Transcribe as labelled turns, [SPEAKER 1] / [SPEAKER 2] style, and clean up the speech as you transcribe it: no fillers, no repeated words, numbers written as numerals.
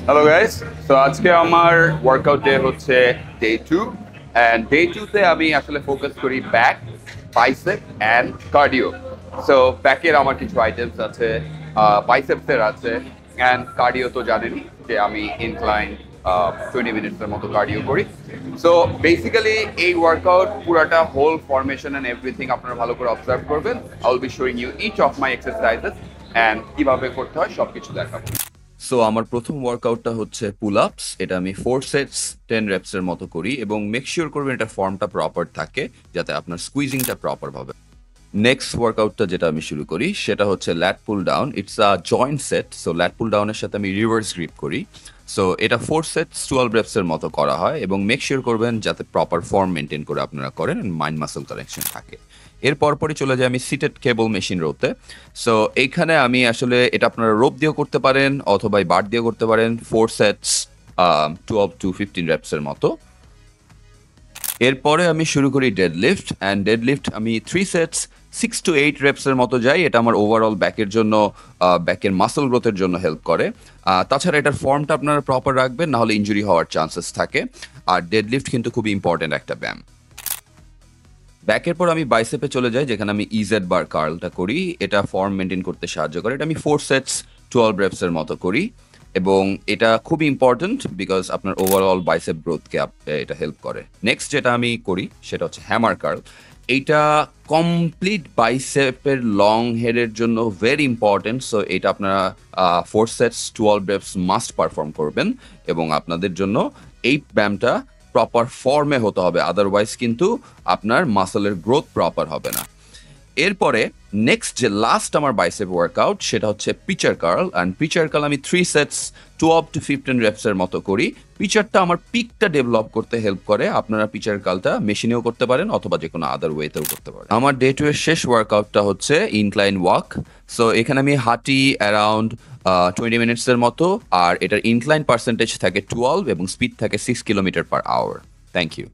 [SPEAKER 1] Hello guys, তো আজকে আমার ওয়ার্কআউট ডে হচ্ছে ডে 2 অ্যান্ড ডে 2 তে আমি আসলে ফোকাস করি back, bicep and cardio. So ব্যাকের আমার কিছু আইটেমস আছে, বাইসেপসের আছে, অ্যান্ড কার্ডিও তো জানেনই যে আমি ইনক্লাইন 20 মিনিটসের মতো কার্ডিও করি। সো বেসিক্যালি এই ওয়ার্কআউট পুরাটা হোল ফরমেশন অ্যান্ড এভরিথিং আপনারা ভালো করে অবজার্ভ করবেন। I will be showing you each of my exercises and কিভাবে করতে হয় সবকিছু দেখাবো। সো আমার প্রথম ওয়ার্কআউটটা হচ্ছে পুল আপস। এটা আমি 4 সেটস 10 রেপসের মতো করি এবং মেক শিওর করবেন এটা ফর্মটা প্রপার থাকে, যাতে আপনার স্কুইজিংটা প্রপার হবে। নেক্সট ওয়ার্কআউটটা যেটা আমি শুরু করি সেটা হচ্ছে lat pull down. It's a joint set. So lat pull ডাউনের সাথে আমি রিভার্স গ্রিপ করি। সো এটা 4 সেটস 12 রেপসের মতো করা হয় এবং মেক শিওর করবেন যাতে প্রপার ফর্ম মেনটেন করে আপনারা করেন, মাইন্ড মাসল কানেকশন থাকে। এর পরপরই চলে যাই আমি সিটেড কেবল মেশিন রোতে। সো এইখানে আমি আসলে এটা আপনারা রোপ দিয়েও করতে পারেন অথবা বার দিয়েও করতে পারেন। 4 সেটস 12 to 15 রেপসের মতো। এরপরে আমি শুরু করি ডেডলিফট, অ্যান্ড ডেডলিফট আমি 3 সেটস 6 to 8 রেপসের মতো যাই। এটা আমার ওভারঅল ব্যাকের জন্য, ব্যাকের মাসল গ্রোথের জন্য হেল্প করে। তাছাড়া এটার ফর্মটা আপনারা প্রপার রাখবেন, নাহলে ইঞ্জুরি হওয়ার চান্সেস থাকে। আর ডেডলিফট কিন্তু খুবই ইম্পর্টেন্ট একটা ব্যায়াম। ব্যাকের পর আমি বাইসেপে চলে যাই, যেখানে আমি ইজেড বার কার্লটা করি। এটা ফর্ম মেনটেন করতে সাহায্য করে। এটা আমি 4 সেটস 12 রেপসের মতো করি এবং এটা খুবই ইম্পর্টেন্ট বিকজ আপনার ওভারঅল বাইসেপ গ্রোথকে এটা হেল্প করে। নেক্সট যেটা আমি করি সেটা হচ্ছে হ্যামার কার্ল। এইটা কমপ্লিট বাইসেপের লং হেডের জন্য ভেরি ইম্পর্টেন্ট। সো এটা আপনারা 4 সেটস 12 রেপস মাস্ট পারফর্ম করবেন এবং আপনাদের জন্য এই ব্যায়ামটা প্রপার ফর্মে হতে হবে, আদারওয়াইজ কিন্তু আপনার মাসলের গ্রোথ প্রপার হবে না। এরপরে নেক্সট যে লাস্ট আমার বাইসেপ ওয়ার্কআউট সেটা হচ্ছে preacher curl. And preacher curl আমি 3 সেটস 12 to 15 রেপসের মতো করি। পিচারটা আমার পিকটা ডেভেলপ করতে হেল্প করে। আপনারা পিচার কার্লটা মেশিনেও করতে পারেন অথবা যে কোনো আদার ওয়েতেও করতে পারেন। আমার ডে 2 এর শেষ ওয়ার্কআউটটা হচ্ছে ইনক্লাইন ওয়াক। সো এখানে আমি হাঁটি অ্যারাউন্ড 20 মিনিটসের মতো, আর এটার ইনক্লাইন পার্সেন্টেজ থাকে 12 এবং স্পিড থাকে 6 kilometer per hour. Thank you.